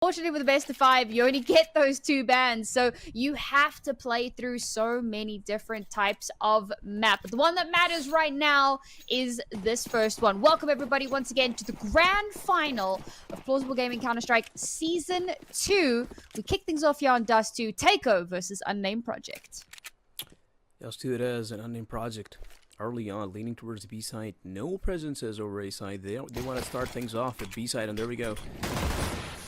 Fortunately, with the best of 5, you only get those 2 bans, so you have to play through so many different types of map. But the one that matters right now is this first one. Welcome, everybody, once again to the grand final of Plausible Gaming Counter-Strike Season 2. We kick things off here on Dust 2, Teiko versus Unnamed Project. Dust 2 it is, an Unnamed Project. Early on, leaning towards the B side. No presences over A side. They want to start things off at B side, and there we go.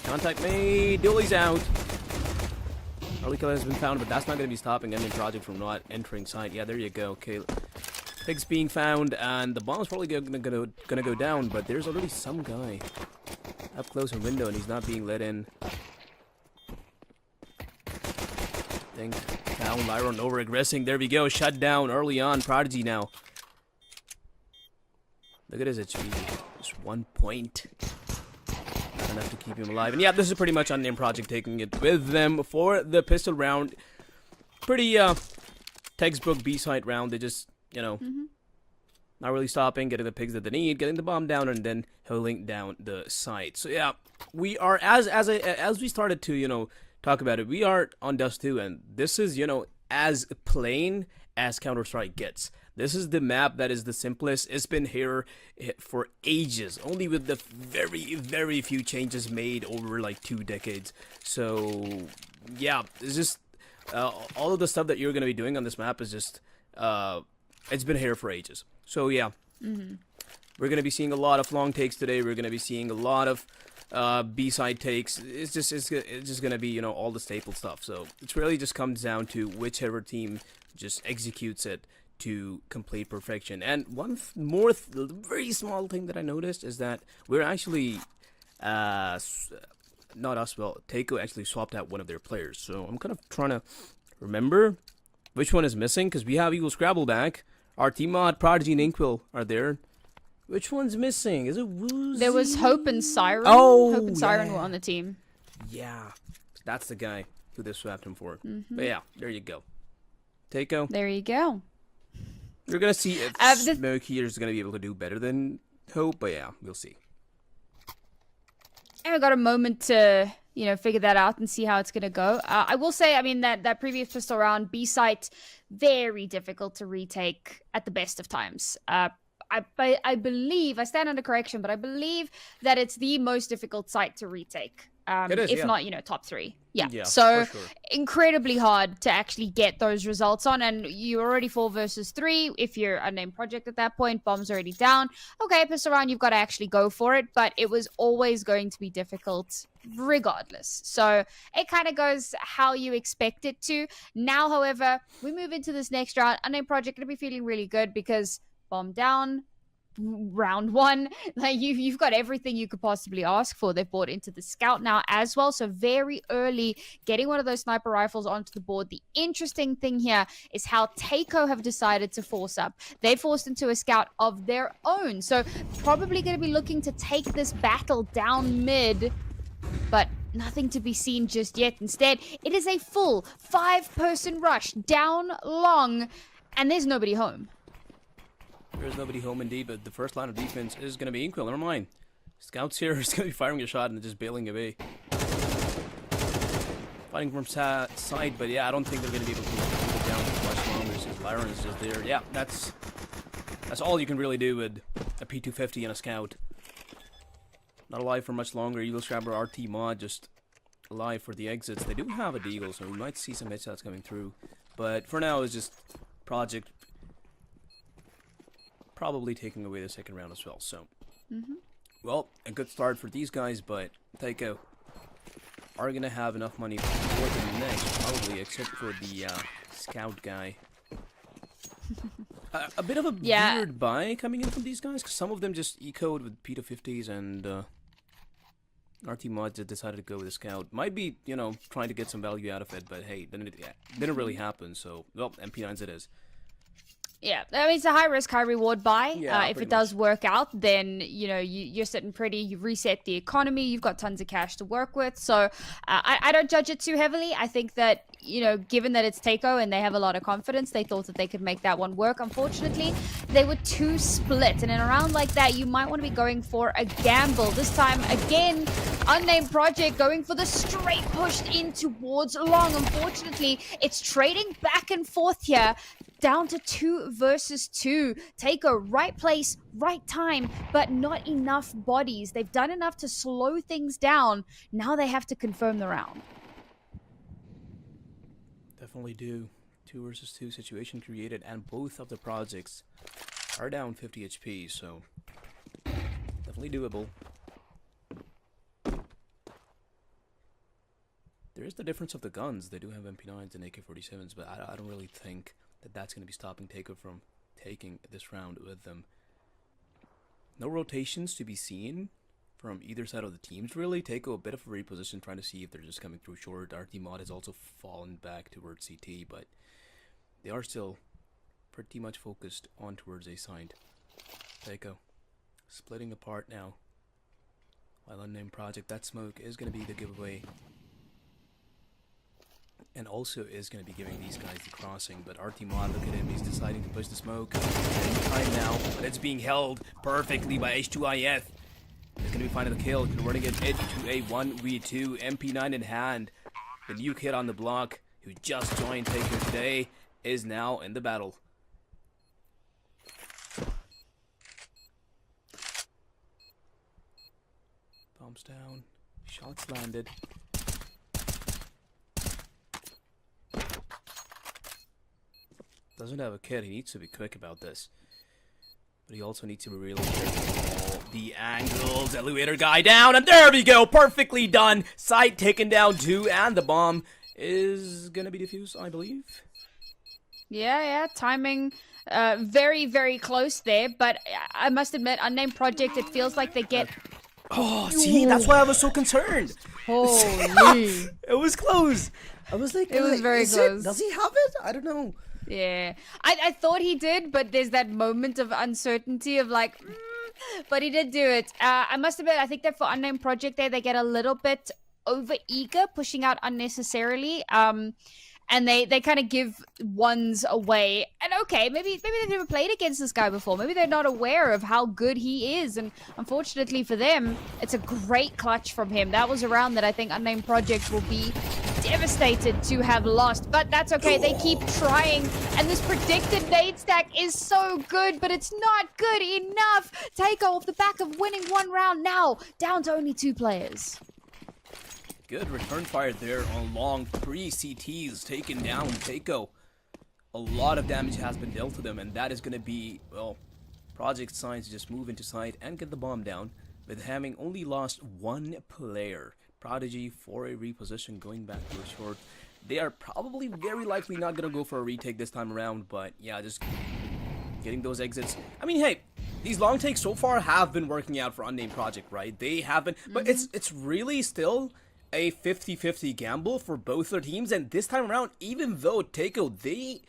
Contact made. Dooley's out. Early kill has been found, but that's not going to be stopping Unnamed Project from not entering site. Yeah, there you go. Okay, Pig's being found, and the bomb's probably gonna go down. But there's already some guy up close in window, and he's not being let in. Think down. Lyron over aggressing. There we go. Shut down early on. Prodigy now. Look at his HP. Just 1 point. Enough to keep him alive. And yeah, this is pretty much Unnamed Project taking it with them for the pistol round. Pretty textbook B-side round. They just, you know, not really stopping, getting the pigs that they need, getting the bomb down, and then holding down the site. So yeah, we are as we started to, you know, talk about it, we are on Dust 2, and this is, you know, as plain as Counter-Strike gets. This is the map that is the simplest. It's been here for ages, only with the very few changes made over like 2 decades. So yeah, it's just all of the stuff that you're gonna be doing on this map is just it's been here for ages. So yeah, we're gonna be seeing a lot of long takes today. We're gonna be seeing a lot of B-side takes. It's just gonna be, you know, all the staple stuff. So it really just comes down to whichever team just executes it to complete perfection. And one more very small thing that I noticed is that we're actually not us, well, Teiko actually swapped out one of their players. So I'm kind of trying to remember which one is missing, because we have Eagle Scrabble back, our team mod, Prodigy and Inkwell are there. Which one's missing? Is it Woozy? There was Hope and Siren. Oh, Hope and Siren were on the team. Yeah, that's the guy who they swapped him for. But yeah, there you go. Teiko. There you go. We're gonna see if Smoke here is gonna be able to do better than Hope, but yeah, we'll see. And we got a moment to, you know, figure that out and see how it's gonna go. I will say, I mean, that previous pistol round, B site, very difficult to retake at the best of times. I believe, I stand under correction, but I believe that it's the most difficult site to retake. It is, if not, you know, top 3. Yeah. So for sure. Incredibly hard to actually get those results on, and you're already 4 versus 3. If you're Unnamed Project at that point, bomb's already down. Okay, pistol round, you've got to actually go for it, but it was always going to be difficult regardless. So it kind of goes how you expect it to. Now, however, we move into this next round. Unnamed Project going to be feeling really good because bomb down, round 1, like you've got everything you could possibly ask for. They've bought into the scout now as well, so very early getting one of those sniper rifles onto the board. The interesting thing here is how Teiko have decided to force up. They forced into a scout of their own, so probably going to be looking to take this battle down mid, but nothing to be seen just yet. Instead, it is a full 5-person rush down long, and there's nobody home. There's nobody home indeed, but the first line of defense is going to be Inkwell. Never mind. Scouts here is going to be firing a shot and just bailing away. Fighting from side, but yeah, I don't think they're going to be able to keep it down for much longer since Lyron is just there. Yeah, that's all you can really do with a P250 and a scout. Not alive for much longer. Eagle Scrabber RT mod just alive for the exits. They do have a deagle, so we might see some headshots coming through. But for now, it's just Project probably taking away the second round as well. So, well, a good start for these guys, but Teiko are going to have enough money for the next, probably, except for the scout guy. A bit of a weird buy coming in from these guys, because some of them just ecoed with P250s, and RT mods that decided to go with a scout. Might be, you know, trying to get some value out of it, but hey, didn't really happen, so, well, MP9s it is. Yeah, I mean, it's a high risk, high reward buy. Yeah, If pretty it does work out, then, you know, you're sitting pretty, you've reset the economy, you've got tons of cash to work with. So I don't judge it too heavily. I think that, you know, given that it's Teiko and they have a lot of confidence, they thought that they could make that one work. Unfortunately, they were too split. And in a round like that, you might want to be going for a gamble. This time, again, Unnamed Project going for the straight push in towards long. Unfortunately, it's trading back and forth here. Down to 2 versus 2. Teiko, right place, right time, but not enough bodies. They've done enough to slow things down. Now they have to confirm the round. Definitely do. 2 versus 2 situation created, and both of the projects are down 50 HP, so definitely doable. There is the difference of the guns. They do have MP9s and AK-47s, but I don't really think that that's going to be stopping Teiko from taking this round with them. No rotations to be seen from either side of the teams, really. Teiko a bit of a reposition, trying to see if they're just coming through short. RT Mod has also fallen back towards CT, but they are still pretty much focused on towards A side. Teiko splitting apart now. While Unnamed Project, that smoke is going to be the giveaway. And also is going to be giving these guys the crossing. But RT Mod, look at him, he's deciding to push the smoke. Getting time now, but it's being held perfectly by H2IF. He's going to be finding the kill, converting it into a 1v2, MP9 in hand. The new kid on the block, who just joined Teiko today, is now in the battle. Bombs down, shots landed. Doesn't have a kid, he needs to be quick about this. But he also needs to be really careful. The angles, elevator guy down, and there we go, perfectly done. Site taken down too, and the bomb is gonna be defused, I believe. Yeah, timing very, very close there, but I must admit, Unnamed Project, it feels like they get... Oh, see, that's why I was so concerned. Holy. It was close. I was like, it was very close. Does he have it? I don't know. Yeah, I thought he did, but there's that moment of uncertainty of like, but he did do it. I must admit, I think that for Unnamed Project there, they get a little bit over eager, pushing out unnecessarily. And they kind of give ones away. And okay, maybe they've never played against this guy before. Maybe they're not aware of how good he is. And unfortunately for them, it's a great clutch from him. That was a round that I think Unnamed Project will be devastated to have lost. But that's okay, they keep trying. And this predicted nade stack is so good, but it's not good enough. Teiko off the back of winning one round now, down to only 2 players. Good return fire there on long. 3 CTs taken down. Teiko. A lot of damage has been dealt to them, and that is going to be, well, Project Science just move into side and get the bomb down, with having only lost 1 player. Prodigy for a reposition going back to a short. They are probably very likely not going to go for a retake this time around, but yeah, just getting those exits. I mean, hey, these long takes so far have been working out for Unnamed Project, right? They have been, but it's really still a 50-50 gamble for both their teams, and this time around, even though Teiko, they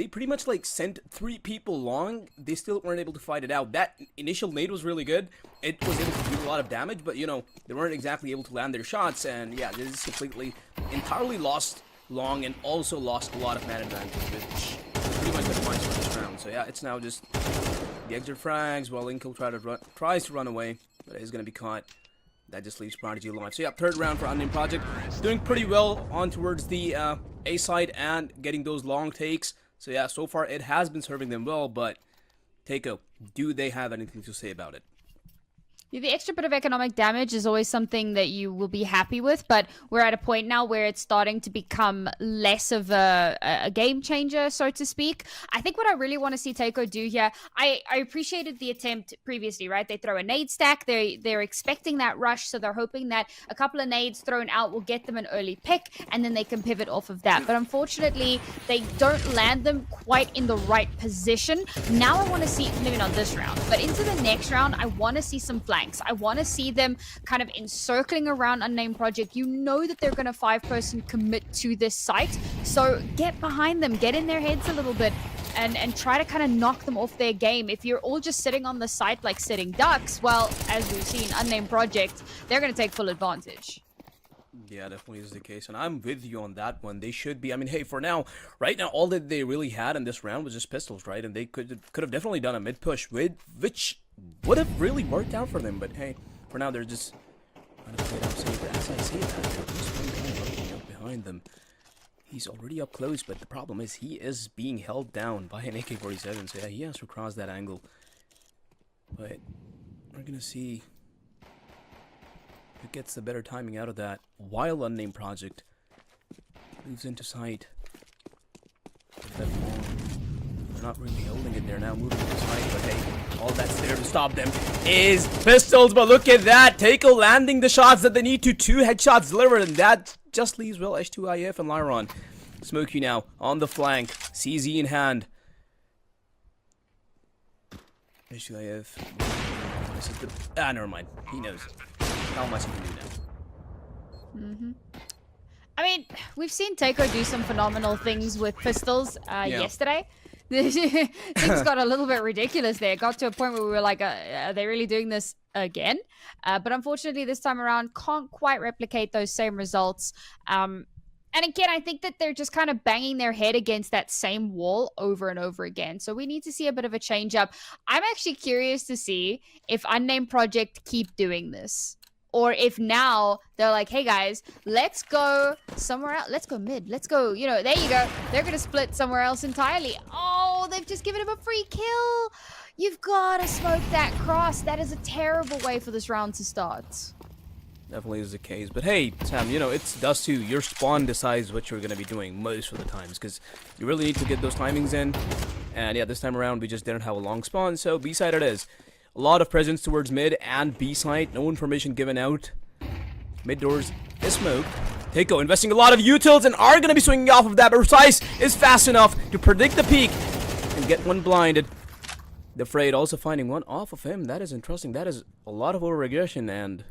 pretty much like sent 3 people long, they still weren't able to fight it out. That initial nade was really good. It was able to do a lot of damage, but you know, they weren't exactly able to land their shots, and yeah, this is completely, entirely lost long, and also lost a lot of man advantage, which pretty much defines for this round. So yeah, it's now just the exit frags while Inkle tries to run away, but he's gonna be caught. That just leaves Prodigy alive. So yeah, 3rd round for Unnamed Project. Doing pretty well on towards the A side and getting those long takes. So yeah, so far it has been serving them well, but Teiko, do they have anything to say about it? The extra bit of economic damage is always something that you will be happy with, but we're at a point now where it's starting to become less of a game changer, so to speak. I think what I really want to see Teiko do here, I appreciated the attempt previously, right? They throw a nade stack, they're expecting that rush, so they're hoping that a couple of nades thrown out will get them an early pick, and then they can pivot off of that. But unfortunately, they don't land them quite in the right position. Now I want to see, maybe not this round, but into the next round, I want to see some flanks. I want to see them kind of encircling around Unnamed Project. You know that they're going to 5-person commit to this site, so get behind them, get in their heads a little bit, and try to kind of knock them off their game. If you're all just sitting on the site like sitting ducks, well, as we've seen, Unnamed Project, they're going to take full advantage. Yeah, definitely is the case, and I'm with you on that one. They should be. I mean, hey, for now, right now, all that they really had in this round was just pistols, right? And they could have definitely done a mid push with which would have really worked out for them. But hey, for now, they're just trying to play it out safe. But as I say that, there's just one guy lurking up behind them. He's already up close, but the problem is he is being held down by an AK-47. So yeah, he has to cross that angle. But we're gonna see who gets the better timing out of that, while Unnamed Project moves into sight. They're not really holding it there now, moving into sight, but hey, all that's there to stop them is pistols. But look at that, Teiko landing the shots that they need to, 2 headshots delivered, and that just leaves, well, H2IF and Lyron. Smokey now on the flank, CZ in hand. H2IF. This is the, never mind, he knows how much he can do now. I mean, we've seen Teiko do some phenomenal things with pistols yesterday. Things got a little bit ridiculous there. It got to a point where we were like, are they really doing this again? But unfortunately, this time around, can't quite replicate those same results. And again, I think that they're just kind of banging their head against that same wall over and over again. So we need to see a bit of a change up. I'm actually curious to see if Unnamed Project keep doing this. Or if now they're like, hey guys, let's go somewhere else. Let's go mid. Let's go, you know, there you go. They're going to split somewhere else entirely. Oh, they've just given him a free kill. You've got to smoke that cross. That is a terrible way for this round to start. Definitely is the case. But hey, Sam, you know, it's Dust 2. Your spawn decides what you're going to be doing most of the times, because you really need to get those timings in. And yeah, this time around, we just didn't have a long spawn, so B-side it is. A lot of presence towards mid and B-side. No information given out. Mid doors is smoked. Teiko investing a lot of utils and are going to be swinging off of that, but Precise is fast enough to predict the peak and get one blinded. The Frayed also finding one off of him. That is interesting. That is a lot of over-regression, and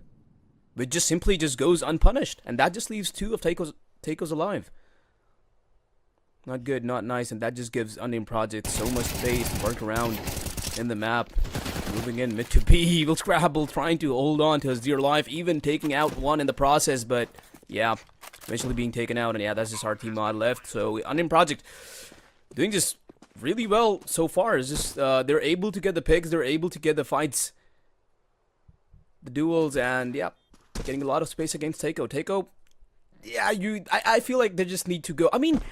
it just simply just goes unpunished. And that just leaves 2 of Teiko's alive. Not good, not nice, and that just gives Unnamed Project so much space to work around in the map. Moving in mid to B, Evil Scrabble trying to hold on to his dear life, even taking out one in the process, but yeah, eventually being taken out, and yeah, that's just our team mod left. So Unnamed Project doing just really well so far. It's just they're able to get the picks, they're able to get the fights, the duels, and yeah, getting a lot of space against Teiko. Teiko, yeah, I feel like they just need to go. I mean,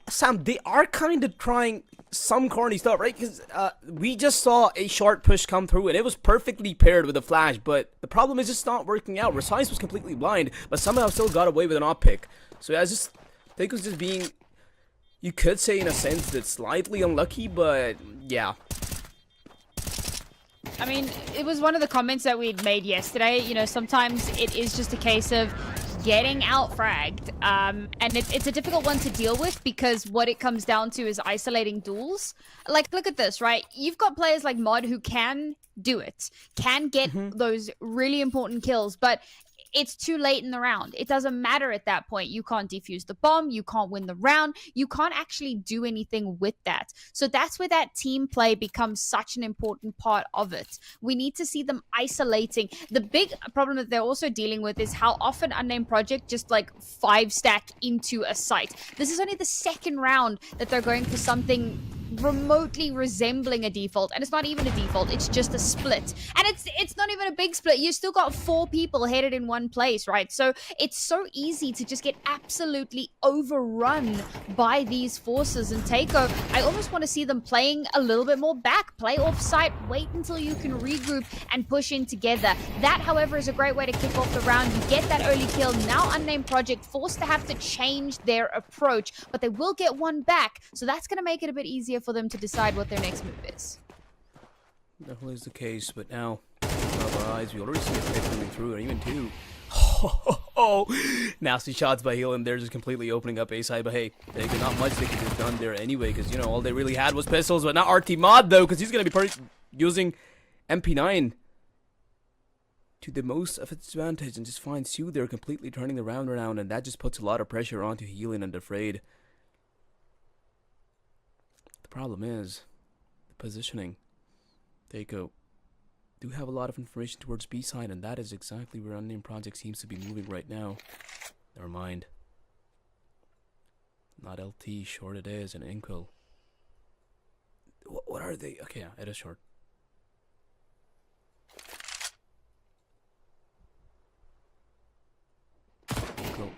Sam, they are kind of trying some corny stuff, right? Because we just saw a short push come through, and it was perfectly paired with a flash, but the problem is just not working out. Resize was completely blind, but somehow still got away with an op pick. So yeah, it's just, Teiko's just being, you could say in a sense that's slightly unlucky, but yeah. I mean, it was one of the comments that we'd made yesterday. You know, sometimes it is just a case of getting out fragged, and it's a difficult one to deal with, because what it comes down to is isolating duels. Like, look at this, right? You've got players like Mod who can do it, can get those really important kills, but it's too late in the round. It doesn't matter at that point. You can't defuse the bomb. You can't win the round. You can't actually do anything with that. So that's where that team play becomes such an important part of it. We need to see them isolating. The big problem that they're also dealing with is how often Unnamed Project just like 5-stack into a site. This is only the second round that they're going for something remotely resembling a default, and it's not even a default, it's just a split, and it's not even a big split. You still got 4 people headed in one place, right? So it's so easy to just get absolutely overrun by these forces. And Teiko, I almost want to see them playing a little bit more back, play off site, wait until you can regroup and push in together. That, however, is a great way to kick off the round. You get that early kill. Now Unnamed Project forced to have to change their approach, but they will get one back, so that's going to make it a bit easier for them to decide what their next move is. Definitely is the case, but now, our eyes, we already see a pick coming through, or even 2. Nasty shots by Heal, and they're just completely opening up A-side, but hey, there's not much they could have done there anyway, because, you know, all they really had was pistols, but not RT Mod, though, because he's going to be using MP9 to the most of its advantage, and just finds 2 there, completely turning the round around, and that just puts a lot of pressure onto Healing and Afraid. problem is the positioning. Teiko do have a lot of information towards B side, and that is exactly where Unnamed Project seems to be moving right now. Never mind. Not LT, short it is, and Inkwell. What are they? Okay, yeah, it is short. Inkwell.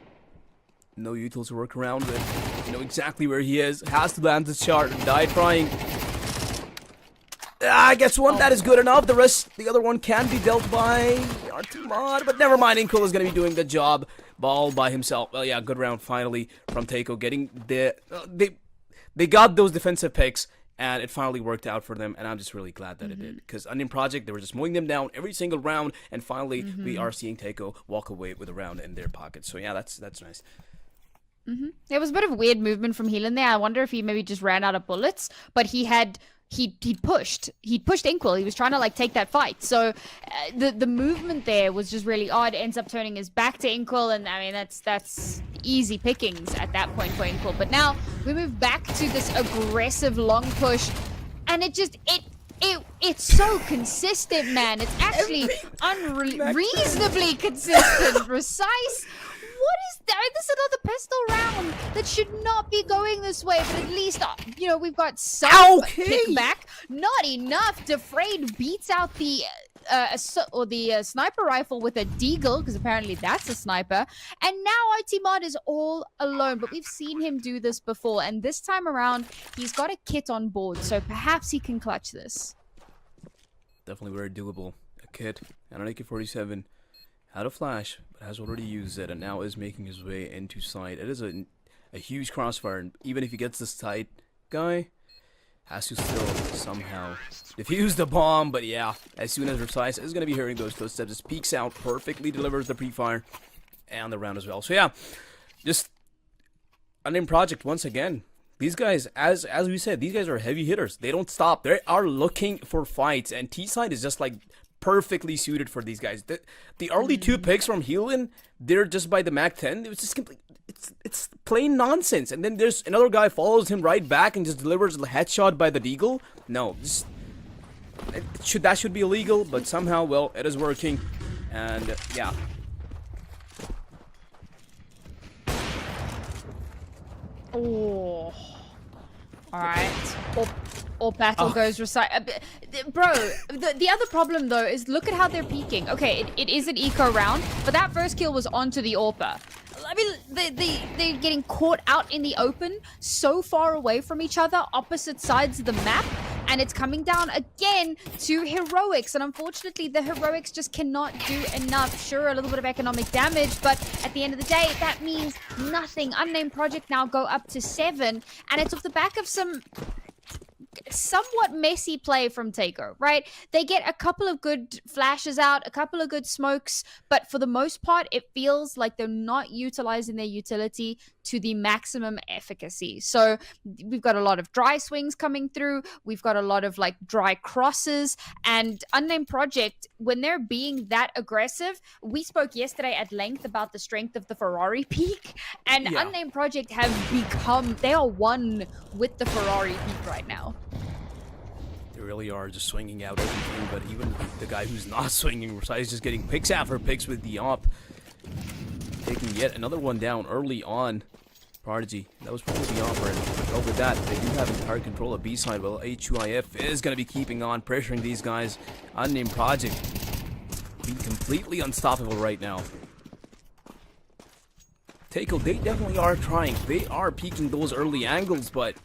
No utils to work around with. You know exactly where he is. Has to land the shot and die trying. I guess one, that is good enough. The other one can be dealt by Artemod, but never mind. Inkwell is going to be doing the job ball by himself. Well, yeah, good round finally from Teiko, getting the they got those defensive picks, and it finally worked out for them, and I'm just really glad that it did, because Unnamed Project, they were just mowing them down every single round, and finally we are seeing Teiko walk away with a round in their pocket. So yeah, that's nice. There was a bit of weird movement from Heelan there. I wonder if he maybe just ran out of bullets, but he pushed Inkwell. He was trying to like take that fight. So the movement there was just really odd. Ends up turning his back to Inkwell, and I mean that's easy pickings at that point for Inkwell. But now we move back to this aggressive long push, and it's so consistent, man. It's actually unreasonably consistent, precise. What is that? This is another pistol round that should not be going this way, but at least, you know, we've got some kickback. Not enough. Defrayed beats out the sniper rifle with a deagle, because apparently that's a sniper. And now Artemod is all alone, but we've seen him do this before, and this time around, he's got a kit on board, so perhaps he can clutch this. Definitely very doable. A kit and an AK-47. Had a flash, but has already used it, and now is making his way into sight. It is a huge crossfire, and even if he gets this tight, guy has to still somehow defuse the bomb. But yeah, as soon as Precise is going to be hearing those footsteps, it peeks out, perfectly delivers the pre-fire and the round as well. So yeah, just Unnamed Project once again. These guys, as we said, these guys are heavy hitters. They don't stop. They are looking for fights, and T-side is just like perfectly suited for these guys. The early two picks from Heelan, they're just by the Mac 10. It was just complete. It's plain nonsense. And then there's another guy follows him right back and just delivers a headshot by the deagle. No, that should be illegal, but somehow, well, it is working. And yeah. Oh. All right. Or battle goes recite. Bro, the other problem though is look at how they're peeking. Okay, it is an eco round, but that first kill was onto the AWPer. I mean, they're getting caught out in the open, so far away from each other, opposite sides of the map, and it's coming down again to Heroics. And unfortunately, the Heroics just cannot do enough. Sure, a little bit of economic damage, but at the end of the day, that means nothing. Unnamed Project now go up to 7, and it's off the back of some somewhat messy play from Teiko, right? They get a couple of good flashes out, a couple of good smokes, but for the most part, it feels like they're not utilizing their utility to the maximum efficacy. So we've got a lot of dry swings coming through. We've got a lot of like dry crosses, and Unnamed Project, when they're being that aggressive, we spoke yesterday at length about the strength of the Ferrari peak, and yeah. Unnamed Project have become, they are one with the Ferrari peak right now. They really are just swinging out everything, but even the guy who's not swinging, Versailles just getting picks after picks with the op. Taking yet another one down early on. Prodigy, that was probably the offer, and over that, they do have entire control of B side. Well, HUIF is going to be keeping on, pressuring these guys. Unnamed Project being completely unstoppable right now. Teiko, they definitely are trying. They are peeking those early angles, but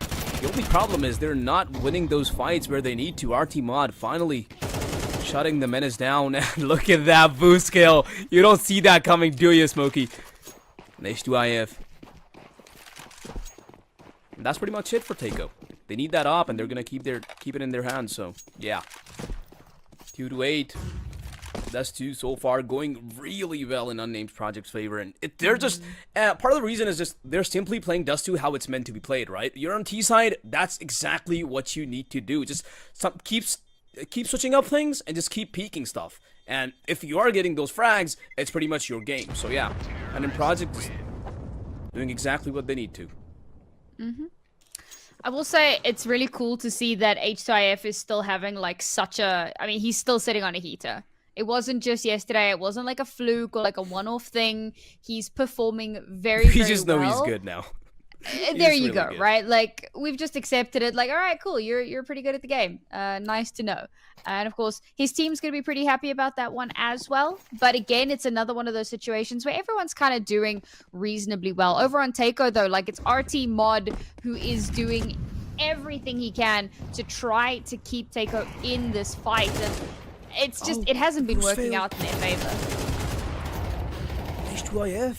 the only problem is they're not winning those fights where they need to. Artemod finally shutting the menace down. Look at that boost kill. You don't see that coming, do you, Smokey? And H2IF. And that's pretty much it for Teiko. They need that op, and they're gonna keep it in their hands. So yeah, 2-8. That's 2 so far, going really well in Unnamed Project's favor, and they're just part of the reason is just they're simply playing Dust 2 how it's meant to be played, right? You're on T side, that's exactly what you need to do. Just keep switching up things and just keep peeking stuff. And if you are getting those frags, it's pretty much your game. So yeah, Unnamed Project is doing exactly what they need to. I will say it's really cool to see that H2IF is still having like such a. I mean, he's still sitting on a heater. It wasn't just yesterday. It wasn't like a fluke or like a one-off thing. He's performing very, We very just know he's well. good now. There He's you really go, good. right? Like we've just accepted it. Like, all right, cool. You're pretty good at the game. Nice to know. And of course, his team's gonna be pretty happy about that one as well. But again, it's another one of those situations where everyone's kind of doing reasonably well. Over on Teiko, though, like it's RT Mod who is doing everything he can to try to keep Teiko in this fight, and it's just it hasn't been working out in their favor. H2IF.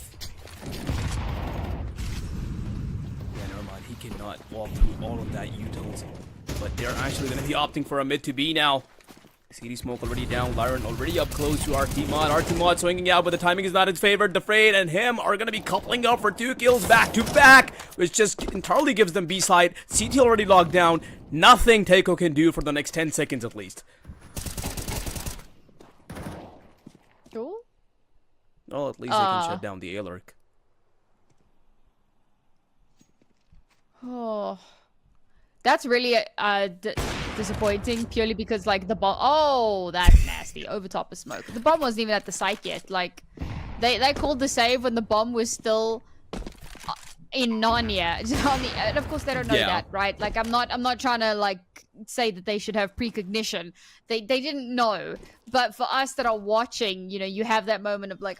He cannot walk through all of that utils. But they're actually going to be opting for a mid to B now. CD Smoke already down. Lyron already up close to RT Mod. RT Mod swinging out, but the timing is not in his favor. Defrayed and him are going to be coupling up for 2 kills back to back, which just entirely gives them B side. CT already locked down. Nothing Teiko can do for the next 10 seconds at least. Cool. Well, at least they can shut down the A-Lurk. Oh, that's really disappointing. Purely because like the bomb. Oh, that's nasty. Over top of smoke. The bomb wasn't even at the site yet. Like they called the save when the bomb was still in Narnia. And of course they don't know that, right? Like I'm not trying to like say that they should have precognition. They didn't know. But for us that are watching, you know, you have that moment of like,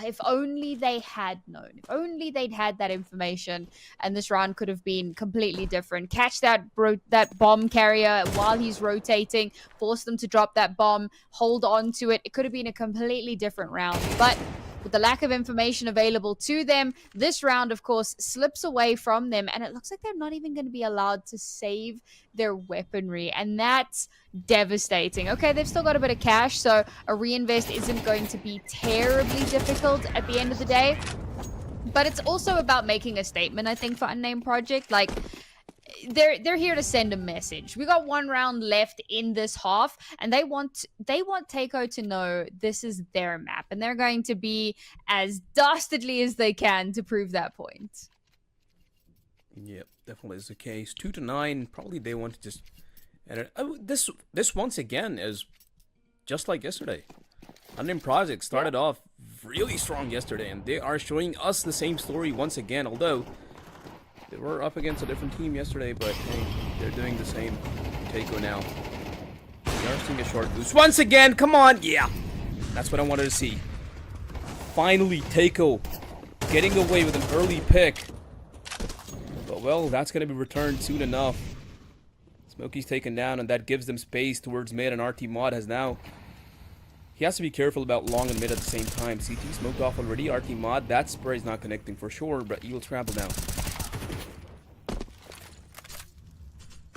if only they had known. If only they'd had that information, and this round could have been completely different. Catch that bomb carrier while he's rotating, force them to drop that bomb, hold on to it. It could have been a completely different round. But with the lack of information available to them, this round, of course, slips away from them, and it looks like they're not even going to be allowed to save their weaponry, and that's devastating. Okay, they've still got a bit of cash, so a reinvest isn't going to be terribly difficult at the end of the day, but it's also about making a statement, I think, for Unnamed Project. Like, they're here to send a message. We got 1 round left in this half, and they want Teiko to know this is their map, and they're going to be as dastardly as they can to prove that point. Yep, definitely is the case. 2-9. Probably they want to just edit. Oh, this once again is just like yesterday. Unnamed Project started off really strong yesterday, and they are showing us the same story once again. Although they were up against a different team yesterday, but hey, they're doing the same. Teiko now. They are seeing a short boost. Once again, come on! Yeah! That's what I wanted to see. Finally, Teiko getting away with an early pick. But, well, that's going to be returned soon enough. Smokey's taken down, and that gives them space towards mid, and RT Mod has now... He has to be careful about long and mid at the same time. CT smoked off already. RT Mod, that spray is not connecting for sure, but he will travel now.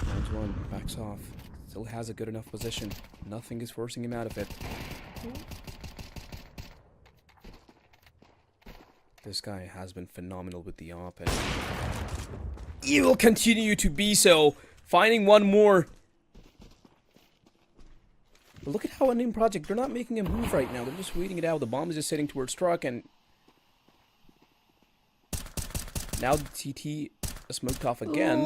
Round 1, backs off. Still has a good enough position. Nothing is forcing him out of it. This guy has been phenomenal with the op, and he will continue to be so. Finding one more. But look at how Unnamed Project, they're not making a move right now. They're just waiting it out. The bomb is just sitting towards truck, and now the CT smoked off again.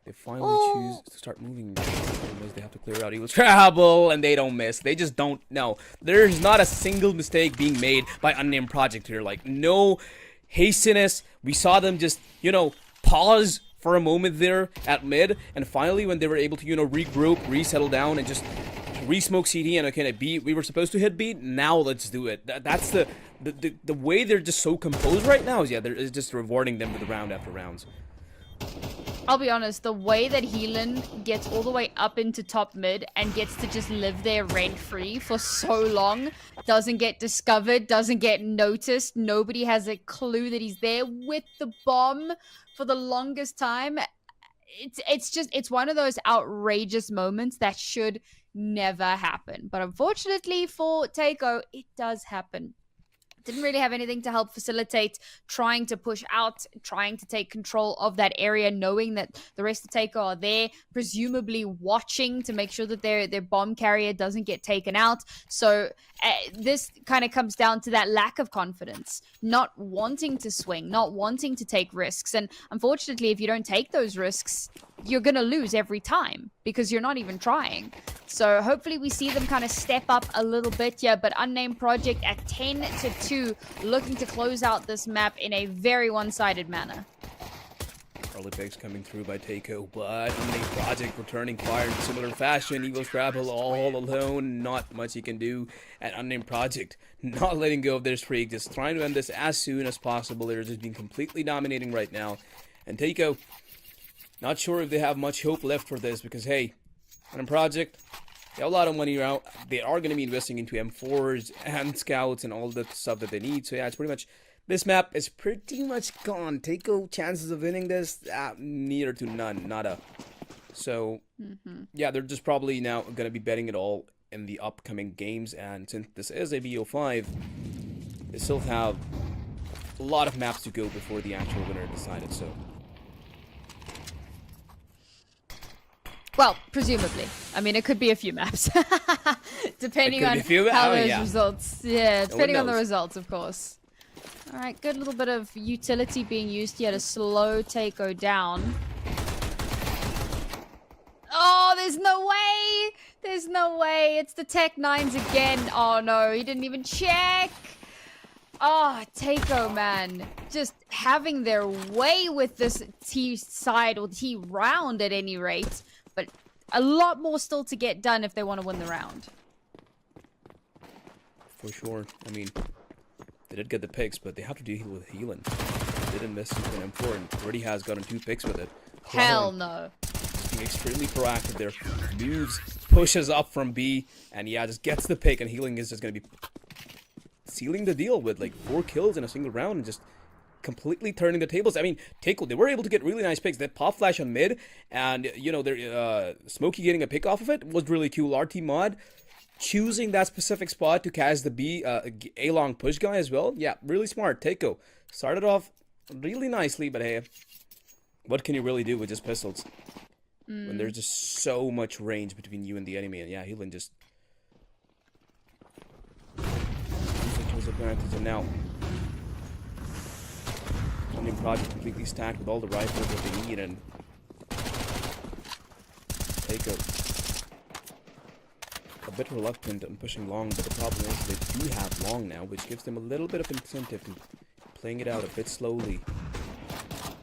They finally choose to start moving. They have to clear out. He will travel, and they don't miss. They just don't know. There's not a single mistake being made by Unnamed Project here. Like, no hastiness. We saw them just, you know, pause for a moment there at mid, and finally when they were able to, you know, regroup, resettle down, and just re-smoke CD, and okay, B, we were supposed to hit B, now let's do it. That's the way they're just so composed right now is, yeah, they're just rewarding them with round after rounds. I'll be honest, the way that Heelan gets all the way up into top mid and gets to just live there rent-free for so long, doesn't get discovered, doesn't get noticed, nobody has a clue that he's there with the bomb for the longest time. It's one of those outrageous moments that should never happen. But unfortunately for Teiko, it does happen. Didn't really have anything to help facilitate trying to push out, trying to take control of that area, knowing that the rest of Teiko are there, presumably watching to make sure that their bomb carrier doesn't get taken out. So this kind of comes down to that lack of confidence, not wanting to swing, not wanting to take risks. And unfortunately, if you don't take those risks, you're going to lose every time because you're not even trying. So hopefully we see them kind of step up a little bit here, but Unnamed Project at 10-2, looking to close out this map in a very one-sided manner. Early picks coming through by Teiko, but Unnamed Project returning fire in similar fashion. Evo Scrabble all alone, not much he can do. And Unnamed Project not letting go of their streak, just trying to end this as soon as possible. They're just being completely dominating right now. And Teiko, not sure if they have much hope left for this, because hey, Unnamed Project, they have a lot of money around. They are going to be investing into M4s and scouts and all the stuff that they need. So yeah, it's pretty much, this map is pretty much gone. Teiko chances of winning this, near to none, nada. So yeah, they're just probably now going to be betting it all in the upcoming games. And since this is a BO5, they still have a lot of maps to go before the actual winner decided. So. Well, presumably. I mean, it could be a few maps. Depending on how those results... Yeah, depending on the results, of course. Alright, good little bit of utility being used here to slow Teiko down. Oh, there's no way! There's no way. It's the Tech 9s again. Oh, no. He didn't even check. Oh, Teiko, man. Just having their way with this T side, or T round at any rate. But a lot more still to get done if they want to win the round. For sure. I mean, they did get the picks, but they have to deal with healing. They didn't miss into an M4 and already has gotten 2 picks with it. Hell no. Being extremely proactive there. Moves, pushes up from B, and yeah, just gets the pick, and healing is just going to be sealing the deal with like 4 kills in a single round and just completely turning the tables. I mean, Teiko, they were able to get really nice picks. That pop flash on mid, and you know, their Smokey getting a pick off of it was really cool. RT Mod choosing that specific spot to catch the B A long push guy as well. Yeah, really smart. Teiko started off really nicely, but hey, what can you really do with just pistols when there's just so much range between you and the enemy? And yeah, healing just uses advantage. And now Unnamed Project completely stacked with all the rifles that they need, and Teiko a bit reluctant on pushing long, but the problem is they do have long now, which gives them a little bit of incentive to playing it out a bit slowly.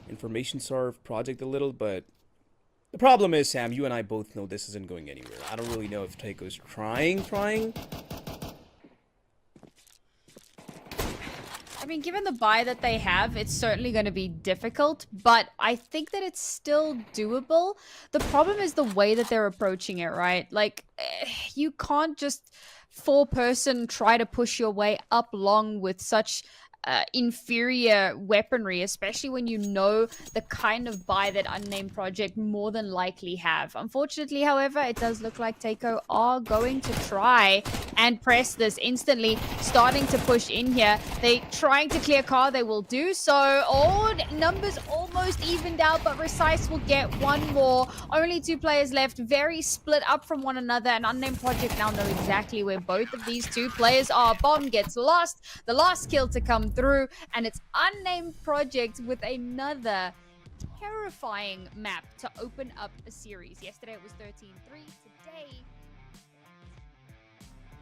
Information serve Project a little, but the problem is, Sam, you and I both know this isn't going anywhere. I don't really know if Teiko's trying. I mean, given the buy that they have, it's certainly going to be difficult, but I think that it's still doable. The problem is the way that they're approaching it, right? Like, you can't just 4-person try to push your way up long with such inferior weaponry, especially when you know the kind of buy that Unnamed Project more than likely have. Unfortunately, however, it does look like Teiko are going to try and press this instantly, starting to push in here. They trying to clear car, they will do so. Oh, numbers almost evened out, but Recise will get one more. Only 2 players left, very split up from one another, and Unnamed Project now know exactly where both of these 2 players are. Bomb gets lost, the last kill to come through, and it's Unnamed Project with another terrifying map to open up a series. Yesterday it was 13-3, today